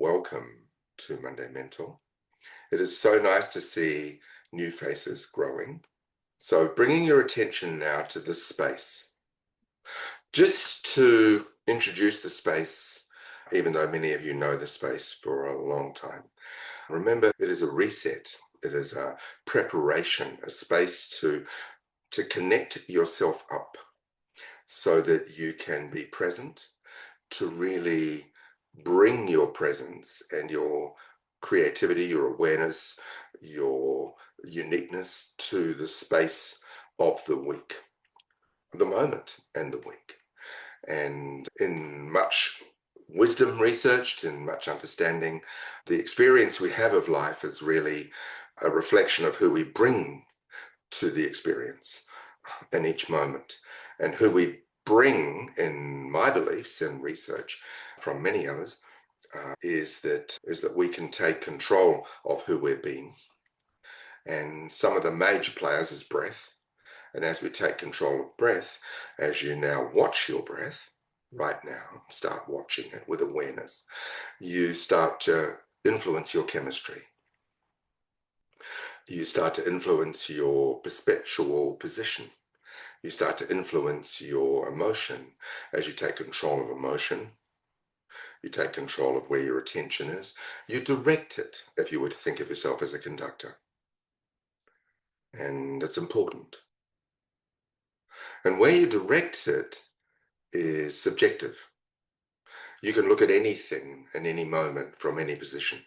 welcome to Monday Mentor. It is so nice to see new faces growing. So bringing your attention now to this space. Just to introduce the space, even though many of you know the space for a long time, remember it is a reset. It is a preparation, a space to connect yourself up so that you can be present, to really bring your presence and your creativity, your awareness, your uniqueness to the space of the week, the moment and the week. And in much wisdom researched, in much understanding, the experience we have of life is really a reflection of who we bring to the experience in each moment, and who we bring, in my beliefs and research from many others, is that we can take control of who we're being. And some of the major players is breath. And as we take control of breath, as you now watch your breath right now, start watching it with awareness, you start to influence your chemistry. You start to influence your perceptual position. You start to influence your emotion. As you take control of emotion, you take control of where your attention is. You direct it, if you were to think of yourself as a conductor. And it's important. And where you direct it is subjective. You can look at anything in any moment from any position.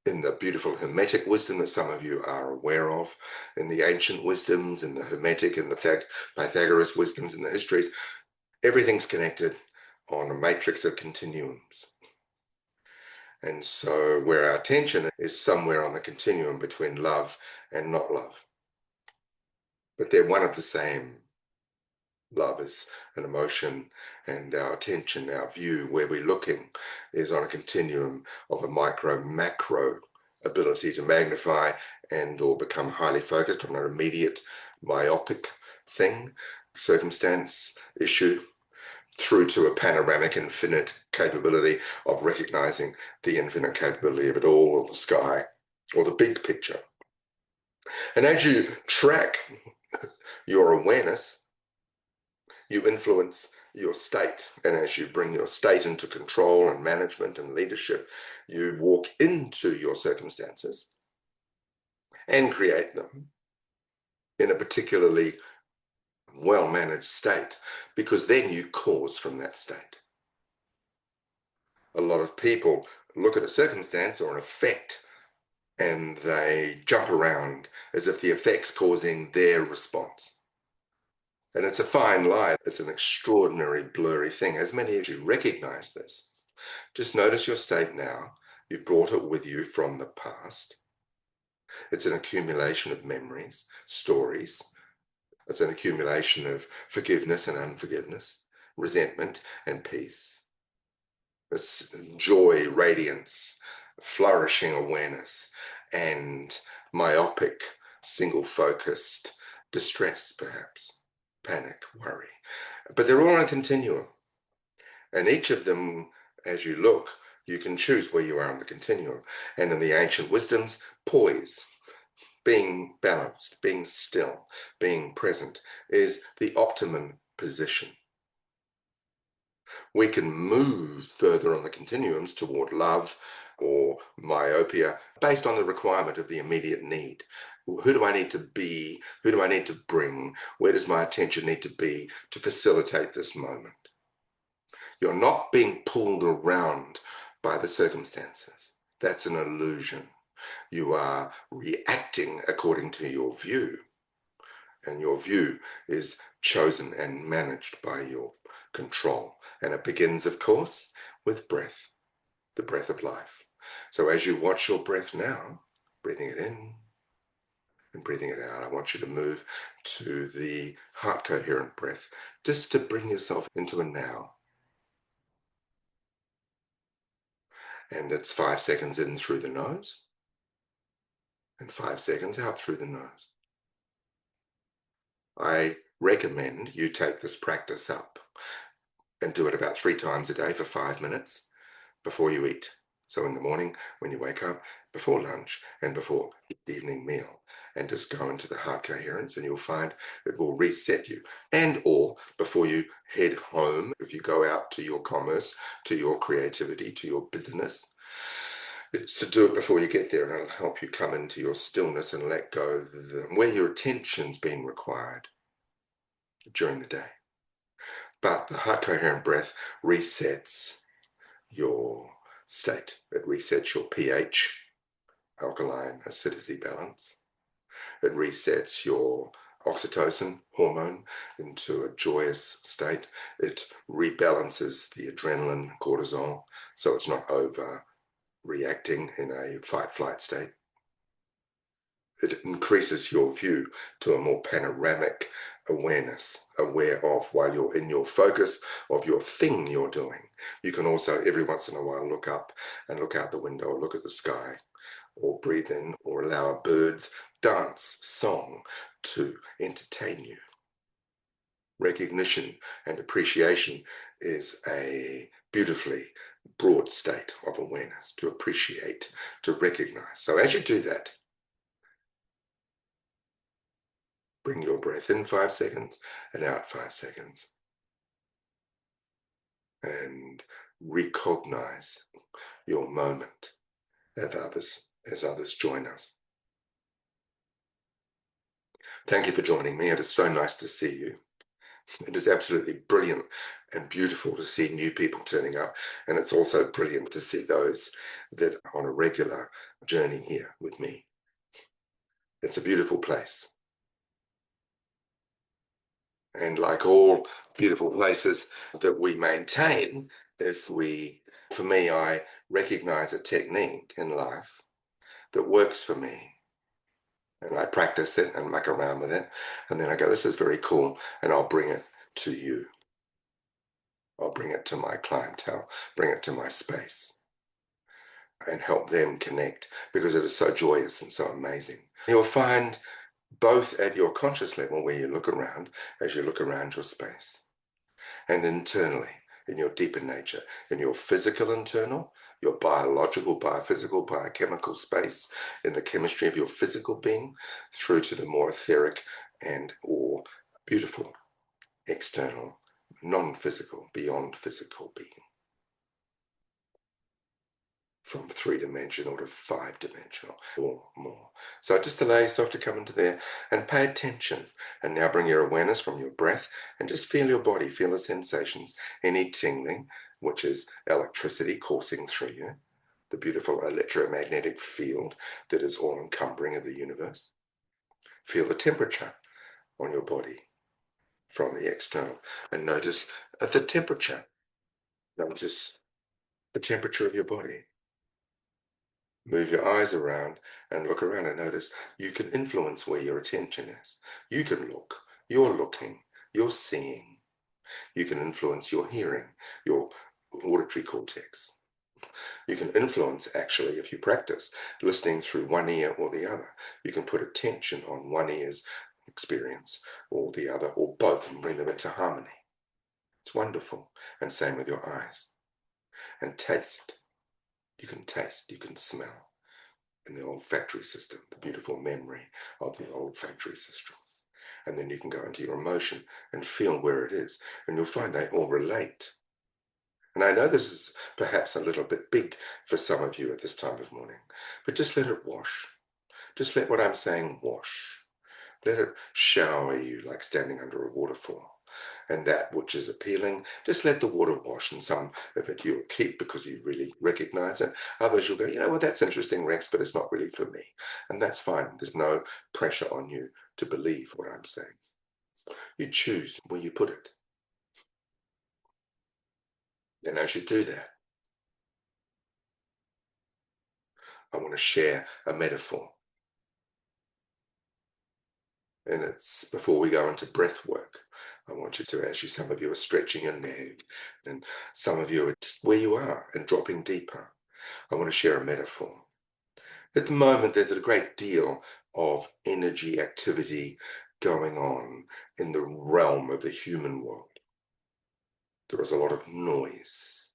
In the beautiful Hermetic wisdom that some of you are aware of, in the ancient wisdoms, in the Hermetic and the Pythagoras wisdoms, in the histories, everything's connected on a matrix of continuums. And so where our attention is somewhere on the continuum between love and not love. But they're one of the same. Love is an emotion, and our attention, our view, where we're looking, is on a continuum of a micro-macro ability to magnify and or become highly focused on an immediate myopic thing, circumstance, issue, through to a panoramic infinite capability of recognizing the infinite capability of it all, or the sky, or the big picture. And as you track your awareness, you influence your state. And as you bring your state into control and management and leadership, you walk into your circumstances and create them in a particularly well-managed state, because then you cause from that state. A lot of people look at a circumstance or an effect and they jump around as if the effect's causing their response. And it's a fine line. It's an extraordinary blurry thing. As many of you recognize this, just notice your state now. You've brought it with you from the past. It's an accumulation of memories, stories. It's an accumulation of forgiveness and unforgiveness, resentment and peace. It's joy, radiance, flourishing awareness, and myopic, single-focused distress, perhaps. Panic, worry. But they're all on a continuum. And each of them, as you look, you can choose where you are on the continuum. And in the ancient wisdoms, poise, being balanced, being still, being present, is the optimum position. We can move further on the continuums toward love or myopia based on the requirement of the immediate need. Who do I need to be? Who do I need to bring? Where does my attention need to be to facilitate this moment? You're not being pulled around by the circumstances. That's an illusion. You are reacting according to your view, and your view is chosen and managed by your control. And it begins, of course, with breath, the breath of life. So as you watch your breath now, breathing it in and breathing it out, I want you to move to the heart coherent breath, just to bring yourself into a now. And it's 5 seconds in through the nose and 5 seconds out through the nose. I recommend you take this practice up and do it about 3 times a day for 5 minutes. before you eat. So in the morning, when you wake up, before lunch, and before evening meal, and just go into the heart coherence, and you'll find it will reset you. And or before you head home, if you go out to your commerce, to your creativity, to your business, it's to do it before you get there, and it'll help you come into your stillness and let go of where your attention's been required during the day. But the heart coherent breath resets your state. It resets your pH, alkaline acidity balance. It resets your oxytocin hormone into a joyous state. It rebalances the adrenaline, cortisol, so it's not overreacting in a fight-flight state. It increases your view to a more panoramic awareness, aware of while you're in your focus of your thing you're doing. You can also every once in a while look up and look out the window or look at the sky or breathe in or allow a bird's dance song to entertain you. Recognition and appreciation is a beautifully broad state of awareness, to appreciate, to recognize. So as you do that, bring your breath in 5 seconds and out 5 seconds. And recognize your moment as others join us. Thank you for joining me. It is so nice to see you. It is absolutely brilliant and beautiful to see new people turning up. And it's also brilliant to see those that are on a regular journey here with me. It's a beautiful place. And like all beautiful places that we maintain, for me, I recognize a technique in life that works for me. And I practice it and muck around with it. And then I go, this is very cool. And I'll bring it to you. I'll bring it to my clientele, bring it to my space, and help them connect because it is so joyous and so amazing. You'll find both at your conscious level where you look around, as you look around your space, and internally in your deeper nature, in your physical internal, your biological, biophysical, biochemical space, in the chemistry of your physical being, through to the more etheric and or beautiful external, non-physical, beyond physical being. From 3-dimensional to 5-dimensional or more. So just allow yourself to come into there and pay attention. And now bring your awareness from your breath and just feel your body, feel the sensations, any tingling, which is electricity coursing through you, the beautiful electromagnetic field that is all encumbering of the universe. Feel the temperature on your body from the external and notice the temperature. Notice the temperature of your body. Move your eyes around and look around and notice you can influence where your attention is. You can look, you're looking, you're seeing. You can influence your hearing, your auditory cortex. You can influence, actually, if you practice, listening through one ear or the other. You can put attention on one ear's experience or the other or both and bring them into harmony. It's wonderful. And same with your eyes. And taste. You can smell. In the olfactory system, the beautiful memory of the olfactory system. And then you can go into your emotion and feel where it is. And you'll find they all relate. And I know this is perhaps a little bit big for some of you at this time of morning, but just let it wash. Just let what I'm saying wash. Let it shower you like standing under a waterfall. And that which is appealing, just let the water wash. And some of it you'll keep because you really recognize it. Others you'll go, you know what, that's interesting, Rex, but it's not really for me. And that's fine. There's no pressure on you to believe what I'm saying. You choose where you put it. And as you do that, I want to share a metaphor. And it's before we go into breath work. I want you to, as some of you are stretching your neck, and some of you are just where you are and dropping deeper. I want to share a metaphor. At the moment, there's a great deal of energy activity going on in the realm of the human world. There is a lot of noise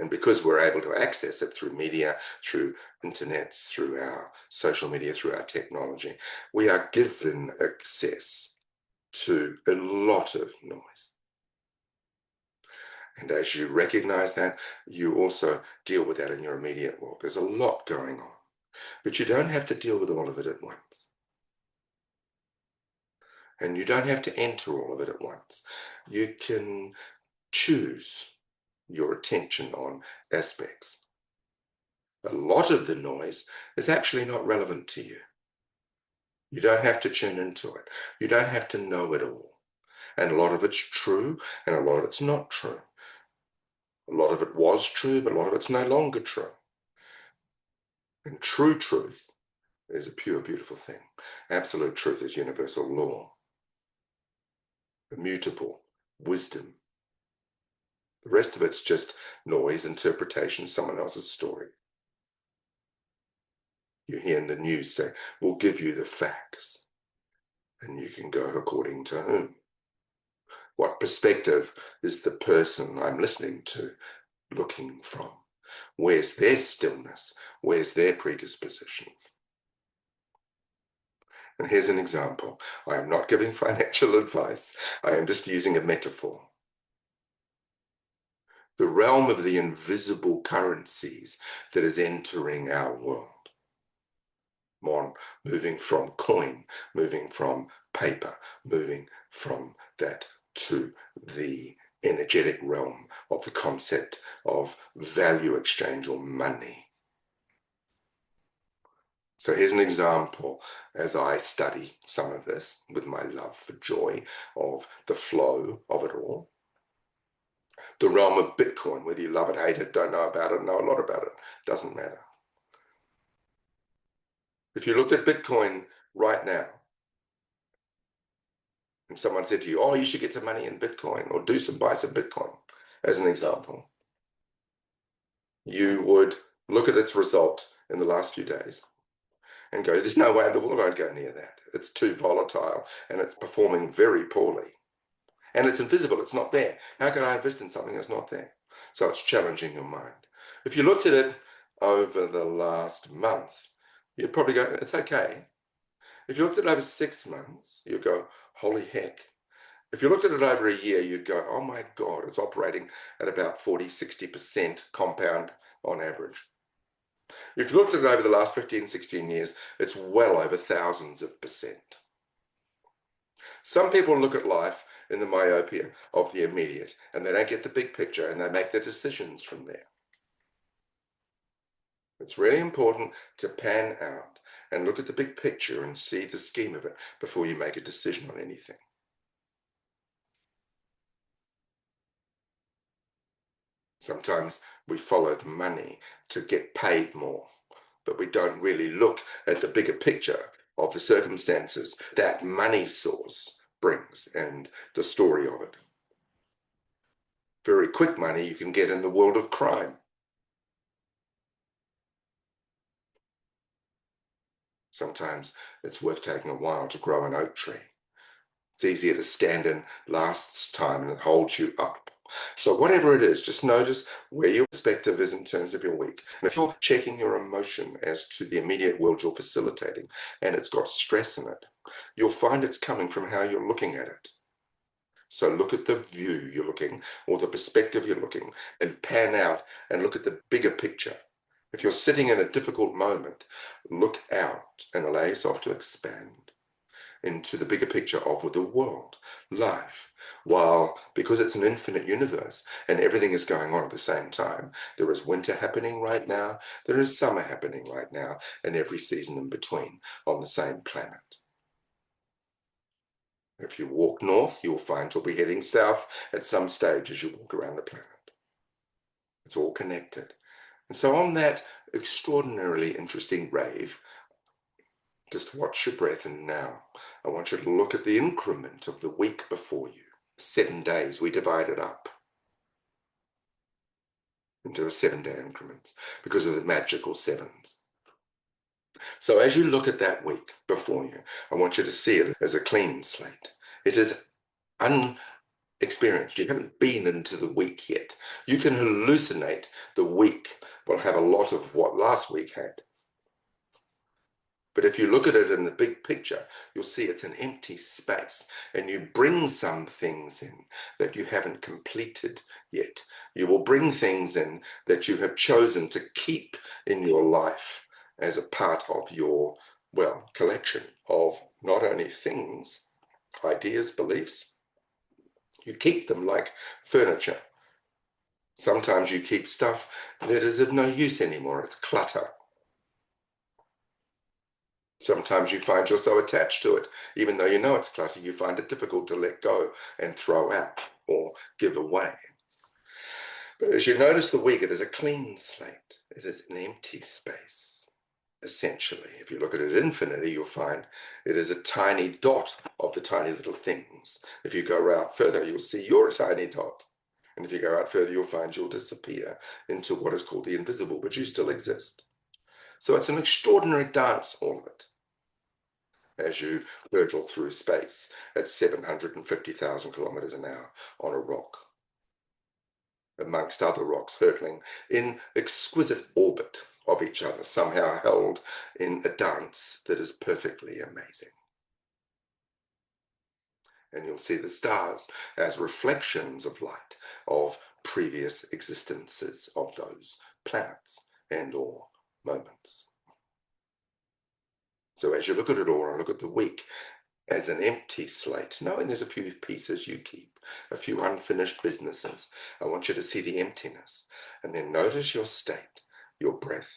And because we're able to access it through media, through internets, through our social media, through our technology, we are given access to a lot of noise. And as you recognize that, you also deal with that in your immediate world. There's a lot going on, but you don't have to deal with all of it at once. And you don't have to enter all of it at once. You can choose your attention on aspects. A lot of the noise is actually not relevant to you. You don't have to tune into it. You don't have to know it all. And a lot of it's true, and a lot of it's not true. A lot of it was true, but a lot of it's no longer true. And true truth is a pure, beautiful thing. Absolute truth is universal law, immutable, wisdom. The rest of it's just noise, interpretation, someone else's story. You hear in the news say, we'll give you the facts, and you can go according to whom. What perspective is the person I'm listening to looking from? Where's their stillness? Where's their predisposition? And here's an example. I am not giving financial advice. I am just using a metaphor. The realm of the invisible currencies that is entering our world. Moving from coin, moving from paper, moving from that to the energetic realm of the concept of value exchange or money. So here's an example as I study some of this with my love for joy of the flow of it all. The realm of Bitcoin, whether you love it, hate it, don't know about it, know a lot about it, doesn't matter. If you looked at Bitcoin right now and someone said to you, oh, you should get some money in Bitcoin or buy some Bitcoin, as an example, you would look at its result in the last few days and go, there's no way in the world I'd go near that. It's too volatile and it's performing very poorly. And it's invisible, it's not there. How can I invest in something that's not there? So it's challenging your mind. If you looked at it over the last month, you'd probably go, it's okay. If you looked at it over 6 months, you'd go, holy heck. If you looked at it over a year, you'd go, oh my God, it's operating at about 40, 60% compound on average. If you looked at it over the last 15, 16 years, it's well over thousands of percent. Some people look at life in the myopia of the immediate and they don't get the big picture and they make their decisions from there. It's really important to pan out and look at the big picture and see the scheme of it before you make a decision on anything. Sometimes we follow the money to get paid more, but we don't really look at the bigger picture of the circumstances that money source brings and the story of it. Very quick money you can get in the world of crime. Sometimes it's worth taking a while to grow an oak tree. It's easier to stand in last time and it holds you up. So whatever it is, just notice where your perspective is in terms of your week. And if you're checking your emotion as to the immediate world you're facilitating and it's got stress in it, you'll find it's coming from how you're looking at it. So look at the view you're looking or the perspective you're looking and pan out and look at the bigger picture. If you're sitting in a difficult moment, look out and allow yourself to expand into the bigger picture of the world, life. While, because it's an infinite universe and everything is going on at the same time, there is winter happening right now, there is summer happening right now, and every season in between on the same planet. If you walk north, you'll find you'll be heading south at some stage as you walk around the planet. It's all connected. And so on that extraordinarily interesting rave, just watch your breath, and now I want you to look at the increment of the week before you. 7 days, we divide it up into a 7-day increments because of the magical sevens. So as you look at that week before you, I want you to see it as a clean slate. It is experienced. You haven't been into the week yet. You can hallucinate the week will have a lot of what last week had. But if you look at it in the big picture, you'll see it's an empty space, and you bring some things in that you haven't completed yet. You will bring things in that you have chosen to keep in your life as a part of your, well, collection of not only things, ideas, beliefs. You keep them like furniture. Sometimes you keep stuff that is of no use anymore. It's clutter. Sometimes you find you're so attached to it, even though you know it's clutter, you find it difficult to let go and throw out or give away. But as you notice the week, it is a clean slate. It is an empty space, essentially. If you look at it infinitely, you'll find it is a tiny dot of the tiny little things. If you go out further, you'll see you're a tiny dot. And if you go out further, you'll find you'll disappear into what is called the invisible, but you still exist. So it's an extraordinary dance, all of it, as you hurtle through space at 750,000 kilometers an hour on a rock, amongst other rocks hurtling in exquisite orbit of each other, somehow held in a dance that is perfectly amazing. And you'll see the stars as reflections of light of previous existences of those planets and or moments. So as you look at it all, and look at the week as an empty slate, knowing there's a few pieces you keep, a few unfinished businesses, I want you to see the emptiness and then notice your state, your breath,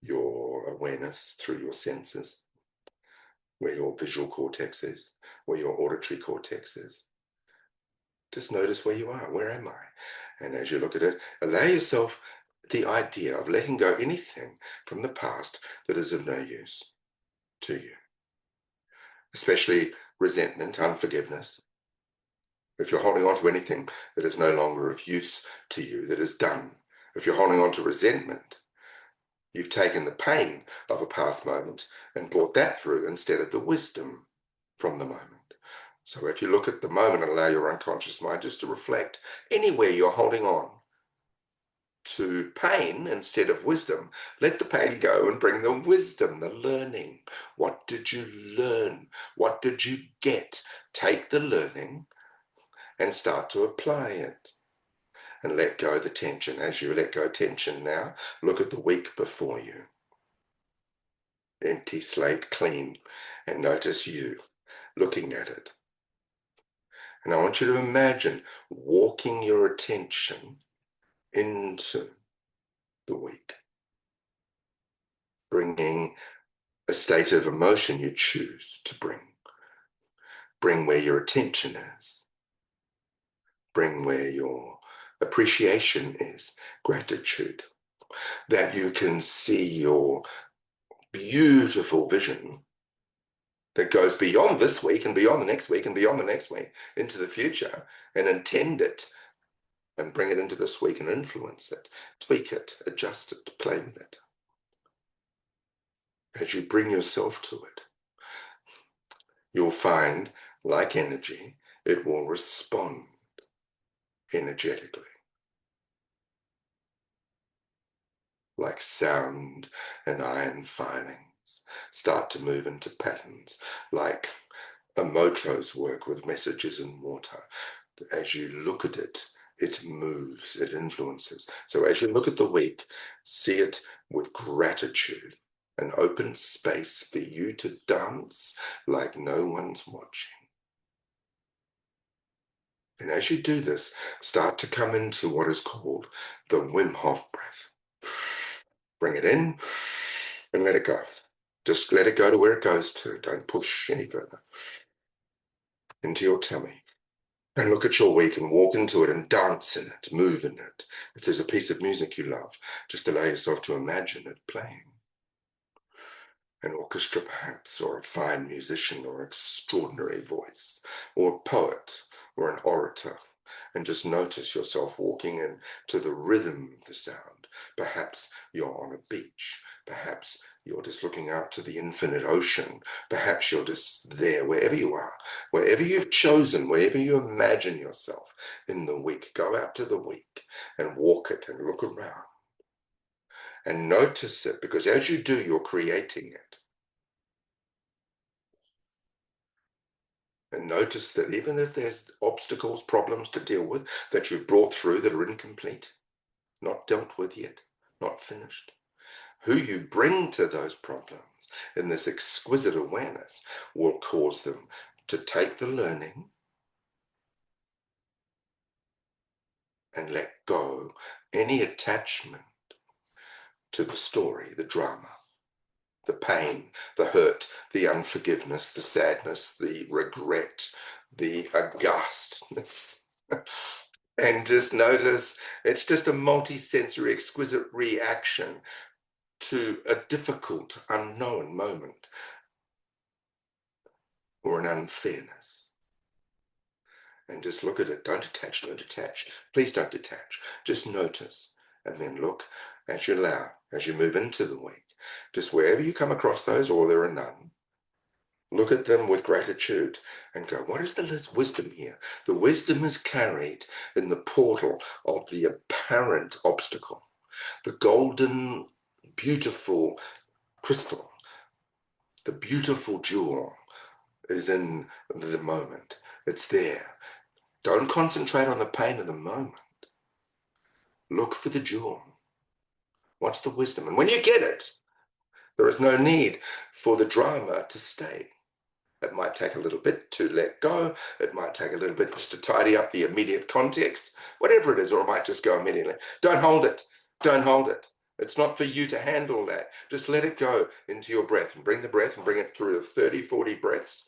your awareness through your senses, where your visual cortex is, where your auditory cortex is. Just notice where you are. Where am I? And as you look at it, allow yourself the idea of letting go anything from the past that is of no use to you, especially resentment, unforgiveness. If you're holding on to anything that is no longer of use to you, that is done, if you're holding on to resentment, you've taken the pain of a past moment and brought that through instead of the wisdom from the moment. So if you look at the moment and allow your unconscious mind just to reflect anywhere you're holding on to pain instead of wisdom, let the pain go and bring the wisdom, the learning. What did you learn? What did you get? Take the learning and start to apply it. And let go the tension. As you let go tension now, look at the week before you. Empty slate, clean, and notice you looking at it. And I want you to imagine walking your attention into the week, bringing a state of emotion you choose to bring. Bring where your attention is. Bring where your appreciation is, gratitude, that you can see your beautiful vision that goes beyond this week and beyond the next week and beyond the next week into the future, and intend it and bring it into this week and influence it, tweak it, adjust it, play with it. As you bring yourself to it, you'll find, like energy, it will respond energetically. Like sound and iron filings start to move into patterns, like a motor's work with messages in water. As you look at it, it moves, it influences. So as you look at the week, see it with gratitude, an open space for you to dance like no one's watching. And as you do this, start to come into what is called the Wim Hof breath. Bring it in and let it go. Just let it go to where it goes to. Don't push any further. Into your tummy. And look at your week and walk into it and dance in it, move in it. If there's a piece of music you love, just allow yourself to imagine it playing. An orchestra perhaps, or a fine musician, or extraordinary voice, or a poet, or an orator. and just notice yourself walking in to the rhythm of the sound. Perhaps you're on a beach. Perhaps you're just looking out to the infinite ocean. Perhaps you're just there, wherever you are, wherever you've chosen, wherever you imagine yourself in the week. Go out to the week and walk it and look around and notice it, because as you do, you're creating it. And notice that even if there's obstacles, problems to deal with that you've brought through that are incomplete, not dealt with yet, not finished, who you bring to those problems in this exquisite awareness will cause them to take the learning and let go any attachment to the story, the drama, the pain, the hurt, the unforgiveness, the sadness, the regret, the aghastness. And just notice it's just a multi-sensory, exquisite reaction to a difficult, unknown moment or an unfairness. And just look at it. Don't attach, don't detach. Please don't detach. Just notice. And then look as you allow, as you move into the week. Just wherever you come across those, or there are none, look at them with gratitude and go, what is the wisdom here? The wisdom is carried in the portal of the apparent obstacle. The golden, beautiful crystal, the beautiful jewel is in the moment. It's there. Don't concentrate on the pain of the moment. Look for the jewel. What's the wisdom? And when you get it, there is no need for the drama to stay. It might take a little bit to let go. It might take a little bit just to tidy up the immediate context, whatever it is, or it might just go immediately. Don't hold it. Don't hold it. It's not for you to handle that. Just let it go into your breath and bring the breath and bring it through the 30, 40 breaths.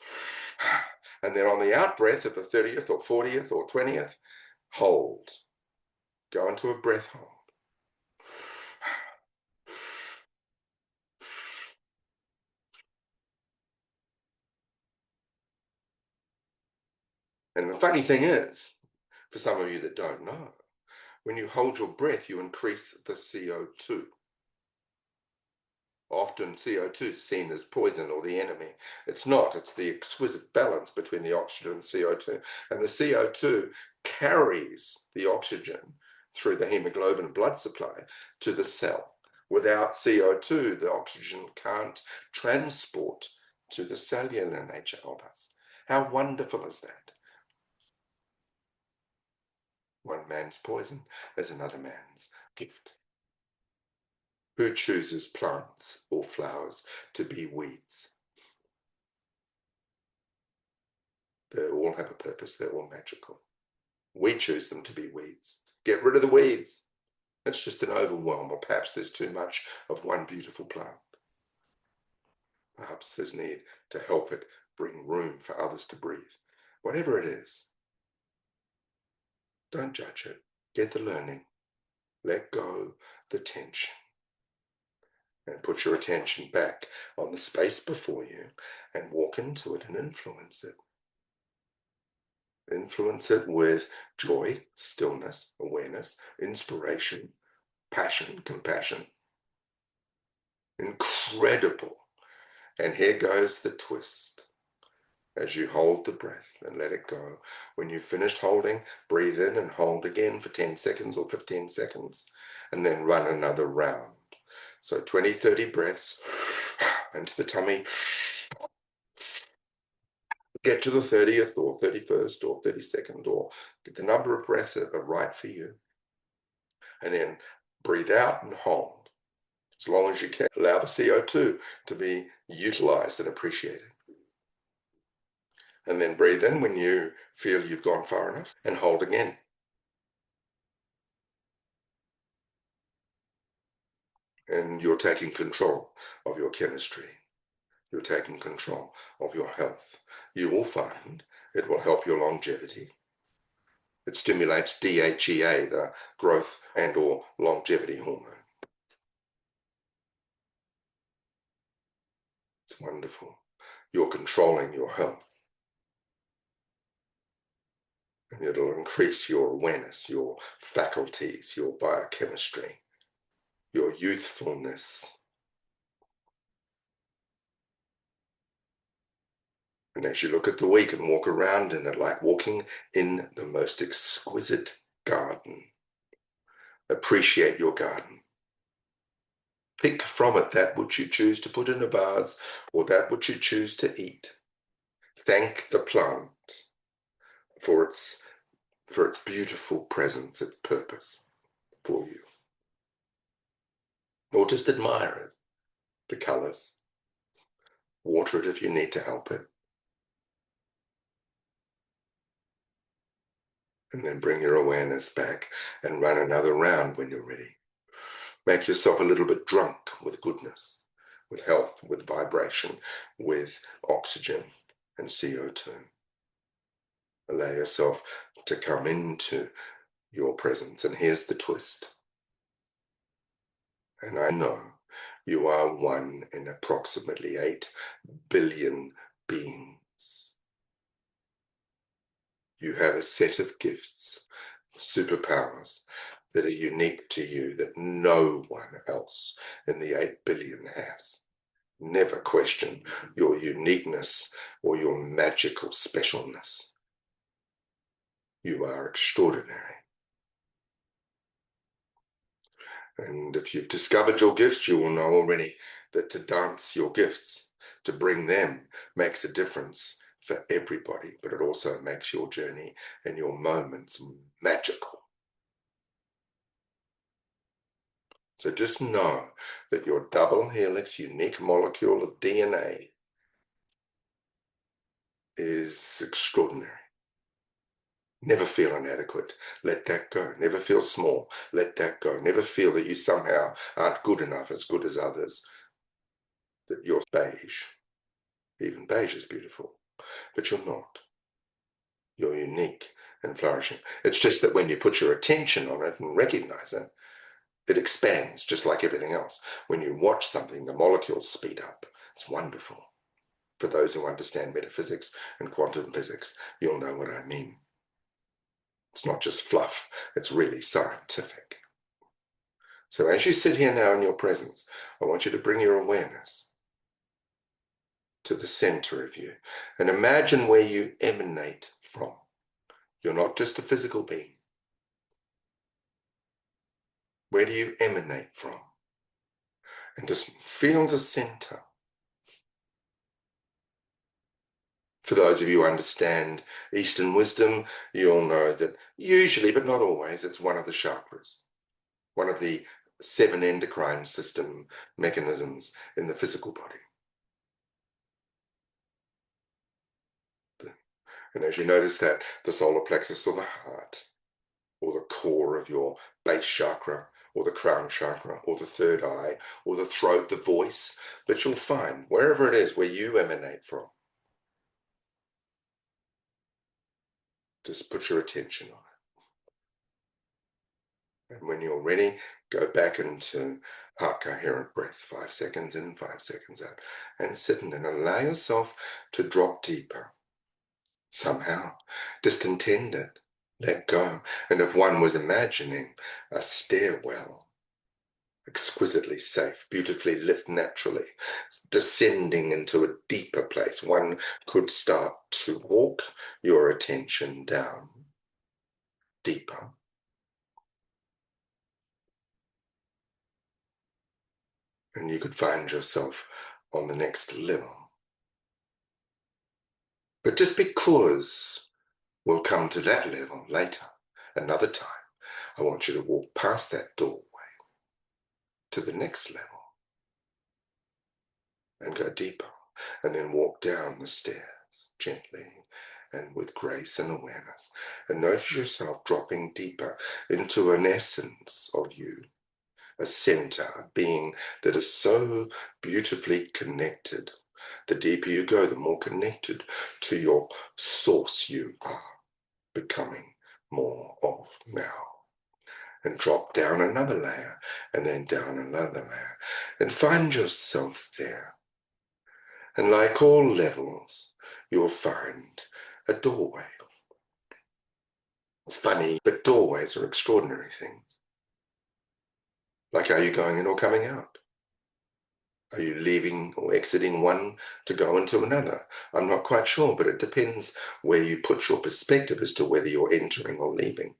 And then on the out breath at the 30th or 40th or 20th, hold. Go into a breath hold. And the funny thing is, for some of you that don't know, when you hold your breath, you increase the CO2. Often CO2 is seen as poison or the enemy. It's not. It's the exquisite balance between the oxygen and CO2. And the CO2 carries the oxygen through the hemoglobin blood supply to the cell. Without CO2, the oxygen can't transport to the cellular nature of us. How wonderful is that? One man's poison is another man's gift. Who chooses plants or flowers to be weeds? They all have a purpose. They're all magical. We choose them to be weeds. Get rid of the weeds. It's just an overwhelm, or perhaps there's too much of one beautiful plant. Perhaps there's need to help it bring room for others to breathe. Whatever it is, don't judge it. Get the learning. Let go the tension. And put your attention back on the space before you and walk into it and influence it. Influence it with joy, stillness, awareness, inspiration, passion, compassion. Incredible. And here goes the twist. As you hold the breath and let it go. When you've finished holding, breathe in and hold again for 10 seconds or 15 seconds, and then run another round. So 20, 30 breaths into the tummy. Get to the 30th or 31st or 32nd, or get the number of breaths that are right for you. And then breathe out and hold as long as you can. Allow the CO2 to be utilized and appreciated. And then breathe in when you feel you've gone far enough and hold again. And you're taking control of your chemistry. You're taking control of your health. You will find it will help your longevity. It stimulates DHEA, the growth and or longevity hormone. It's wonderful. You're controlling your health. And it'll increase your awareness, your faculties, your biochemistry, your youthfulness. And as you look at the week and walk around in it like walking in the most exquisite garden, appreciate your garden. Pick from it that which you choose to put in a vase or that which you choose to eat. Thank the plant for its beautiful presence, its purpose for you. Or just admire it, the colors. Water it if you need to help it. And then bring your awareness back and run another round when you're ready. Make yourself a little bit drunk with goodness, with health, with vibration, with oxygen and CO2. Allow yourself to come into your presence. And here's the twist. And I know you are one in approximately 8 billion beings. You have a set of gifts, superpowers that are unique to you that no one else in the 8 billion has. Never question your uniqueness or your magical specialness. You are extraordinary. And if you've discovered your gifts, you will know already that to dance your gifts, to bring them, makes a difference for everybody, but it also makes your journey and your moments magical. So just know that your double helix unique molecule of DNA is extraordinary. Never feel inadequate. Let that go. Never feel small. Let that go. Never feel that you somehow aren't good enough, as good as others, that you're beige. Even beige is beautiful, but you're not. You're unique and flourishing. It's just that when you put your attention on it and recognize it, it expands just like everything else. When you watch something, the molecules speed up. It's wonderful. For those who understand metaphysics and quantum physics, you'll know what I mean. It's not just fluff, it's really scientific. So as you sit here now in your presence, I want you to bring your awareness to the center of you and imagine where you emanate from. You're not just a physical being. Where do you emanate from? And just feel the center. For those of you who understand Eastern wisdom, you'll know that usually, but not always, it's one of the chakras, one of the 7 endocrine system mechanisms in the physical body. And as you notice that, the solar plexus or the heart, or the core of your base chakra, or the crown chakra, or the third eye, or the throat, the voice, that you'll find wherever it is where you emanate from. Just put your attention on it. And when you're ready, go back into heart coherent breath, 5 seconds in, 5 seconds out, and sit in and allow yourself to drop deeper. Somehow, just intend it, let go. And if one was imagining a stairwell, exquisitely safe, beautifully lit naturally, descending into a deeper place, one could start to walk your attention down deeper. And you could find yourself on the next level. But just because we'll come to that level later, another time, I want you to walk past that doorway to the next level and go deeper, and then walk down the stairs gently and with grace and awareness. And notice yourself dropping deeper into an essence of you, a center, a being that is so beautifully connected. The deeper you go, the more connected to your source you are becoming more of now. And drop down another layer, and then down another layer, and find yourself there. And like all levels, you'll find a doorway. It's funny, but doorways are extraordinary things. Like, are you going in or coming out? Are you leaving or exiting one to go into another? I'm not quite sure, but it depends where you put your perspective as to whether you're entering or leaving.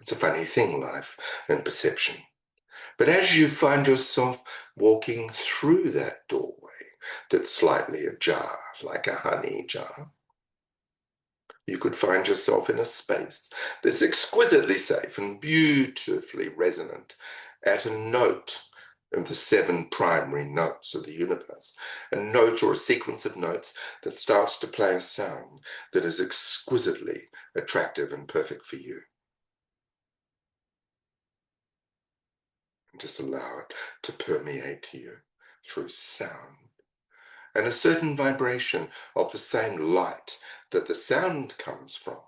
It's a funny thing, life and perception. But as you find yourself walking through that doorway that's slightly ajar, like a honey jar, you could find yourself in a space that's exquisitely safe and beautifully resonant at a note of the 7 primary notes of the universe. A note or a sequence of notes that starts to play a sound that is exquisitely attractive and perfect for you. And just allow it to permeate you through sound. And a certain vibration of the same light that the sound comes from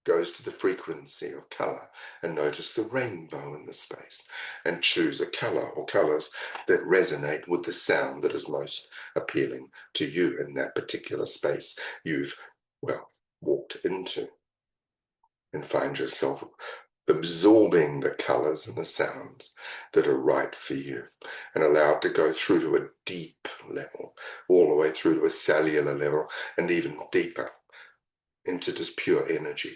goes to the frequency of color, and notice the rainbow in the space and choose a color or colors that resonate with the sound that is most appealing to you in that particular space you've, well, walked into, and find yourself absorbing the colors and the sounds that are right for you, and allow it to go through to a deep level, all the way through to a cellular level, and even deeper into just pure energy,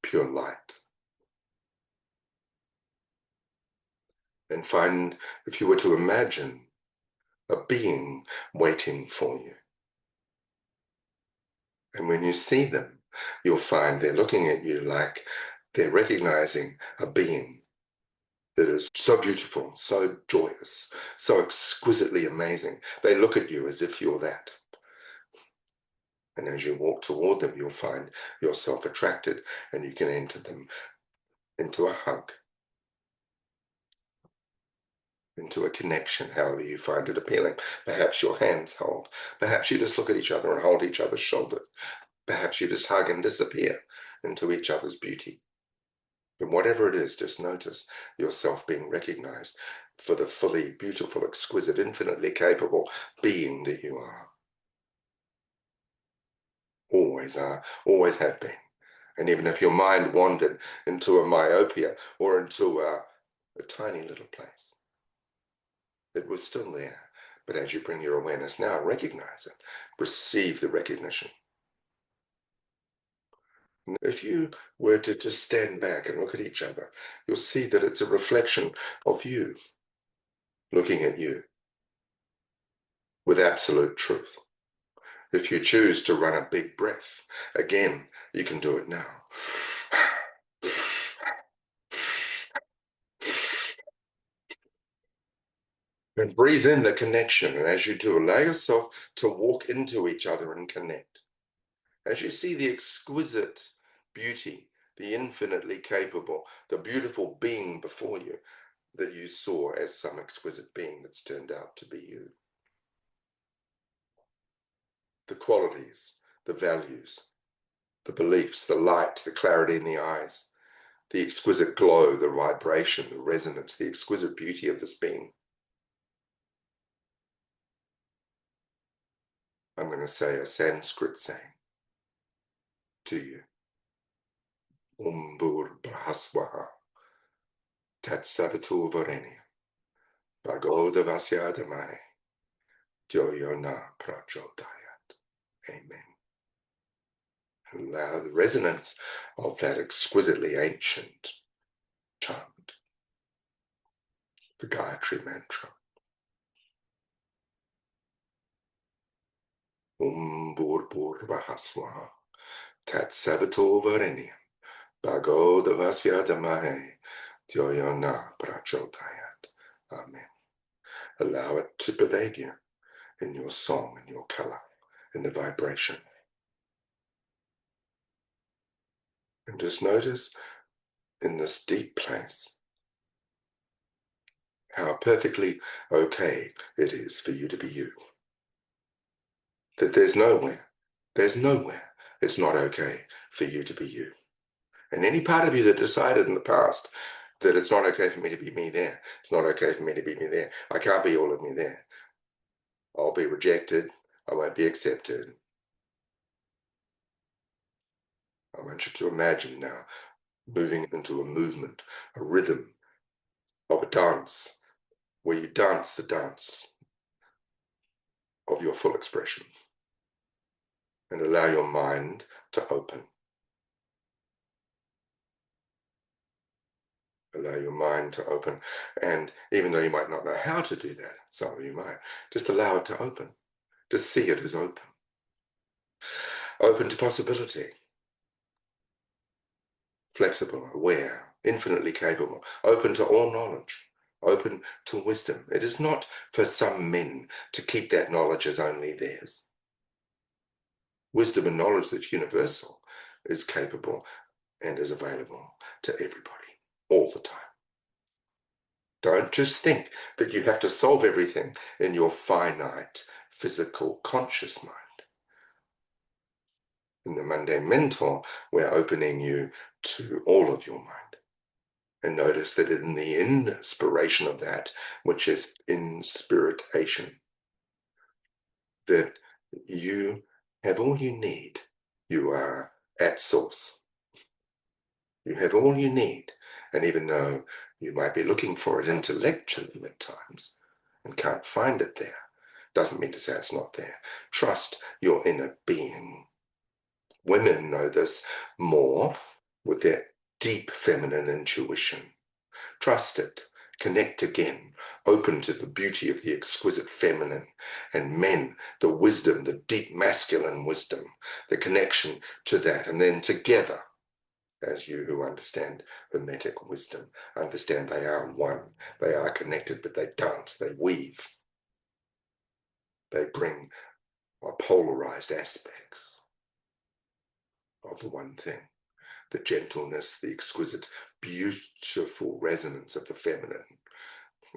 pure light. And find, if you were to imagine a being waiting for you, and when you see them, you'll find they're looking at you like they're recognizing a being that is so beautiful, so joyous, so exquisitely amazing. They look at you as if you're that. And as you walk toward them, you'll find yourself attracted, and you can enter them into a hug, into a connection, however you find it appealing. Perhaps your hands hold. Perhaps you just look at each other and hold each other's shoulders. Perhaps you just hug and disappear into each other's beauty. But whatever it is, just notice yourself being recognized for the fully beautiful, exquisite, infinitely capable being that you are. Always are, always have been. And even if your mind wandered into a myopia or into a tiny little place, it was still there. But as you bring your awareness now, recognize it, receive the recognition. If you were to just stand back and look at each other, you'll see that it's a reflection of you looking at you with absolute truth. If you choose to run a big breath, again, you can do it now. And breathe in the connection. And as you do, allow yourself to walk into each other and connect. As you see the exquisite beauty, the infinitely capable, the beautiful being before you that you saw as some exquisite being that's turned out to be you. The qualities, the values, the beliefs, the light, the clarity in the eyes, the exquisite glow, the vibration, the resonance, the exquisite beauty of this being. I'm going to say a Sanskrit saying to you. Bhur Brahaswaha Tat Savitur Varenyam Bhargo Devasya Dhamai Dyoyona Prachodayat. Amen. Allow the resonance of that exquisitely ancient chant, the Gayatri mantra. Bhur Brahaswaha Tat Savitur Varenyam Bhargo Devasya Dhamai Dyoyona Prachodayat. Amen. Allow it to pervade you in your song, in your color, in the vibration. And just notice in this deep place how perfectly okay it is for you to be you. That there's nowhere it's not okay for you to be you. And any part of you that decided in the past that it's not okay for me to be me there, it's not okay for me to be me there, I can't be all of me there, I'll be rejected, I won't be accepted, I want you to imagine now moving into a movement, a rhythm of a dance, where you dance the dance of your full expression and allow your mind to open. Allow your mind to open. And even though you might not know how to do that, some of you might, just allow it to open. Just see it as open. Open to possibility. Flexible, aware, infinitely capable. Open to all knowledge. Open to wisdom. It is not for some men to keep that knowledge as only theirs. Wisdom and knowledge that's universal is capable and is available to everybody all the time. Don't just think that you have to solve everything in your finite, physical, conscious mind. In the mundane mental, we're opening you to all of your mind. And notice that in the inspiration of that, which is inspiration, that you have all you need. You are at source. You have all you need. And even though you might be looking for it intellectually at times and can't find it there, doesn't mean to say it's not there. Trust your inner being. Women know this more with their deep feminine intuition. Trust it. Connect again. Open to the beauty of the exquisite feminine. And men, the wisdom, the deep masculine wisdom, the connection to that. And then together, as you who understand hermetic wisdom, understand they are one. They are connected, but they dance, they weave. They bring polarized aspects of the one thing. The gentleness, the exquisite, beautiful resonance of the feminine.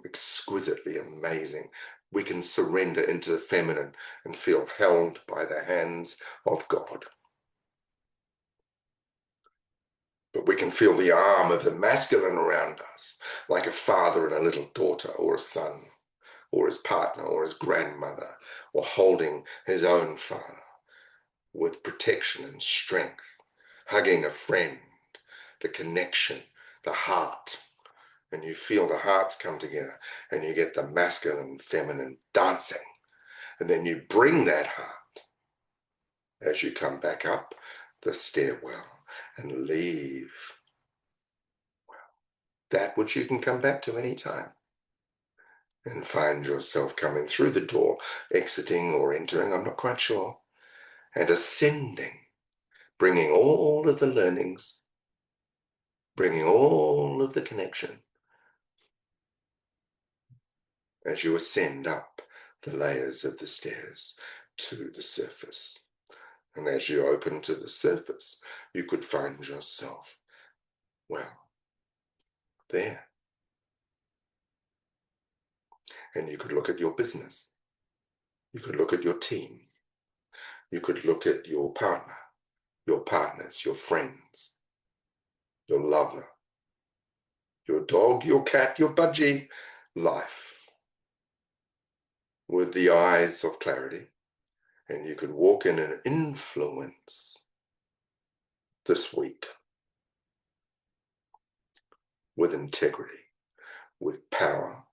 Exquisitely amazing. We can surrender into the feminine and feel held by the hands of God. But we can feel the arm of the masculine around us, like a father and a little daughter, or a son, or his partner, or his grandmother, or holding his own father with protection and strength, hugging a friend, the connection, the heart. And you feel the hearts come together and you get the masculine and feminine dancing. And then you bring that heart as you come back up the stairwell and leave that which you can come back to any time. And find yourself coming through the door, exiting or entering, I'm not quite sure, and ascending, bringing all of the learnings, bringing all of the connection as you ascend up the layers of the stairs to the surface. And as you open to the surface, you could find yourself, well, there. And you could look at your business. You could look at your team. You could look at your partner, your partners, your friends, your lover, your dog, your cat, your budgie, life with the eyes of clarity. And you could walk in and influence this week with integrity, with power,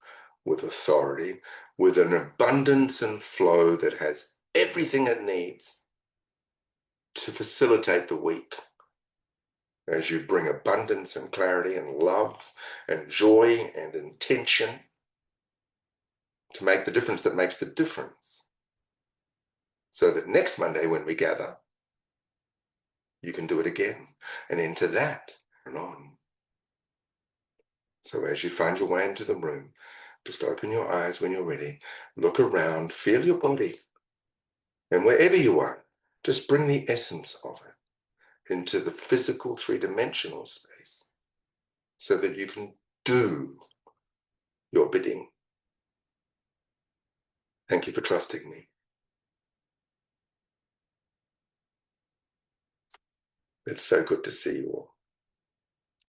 with authority, with an abundance and flow that has everything it needs to facilitate the week. As you bring abundance and clarity and love and joy and intention to make the difference that makes the difference. So that next Monday when we gather, you can do it again and into that and on. So as you find your way into the room, just open your eyes when you're ready, look around, feel your body, and wherever you are, just bring the essence of it into the physical three-dimensional space so that you can do your bidding. Thank you for trusting me. It's so good to see you all.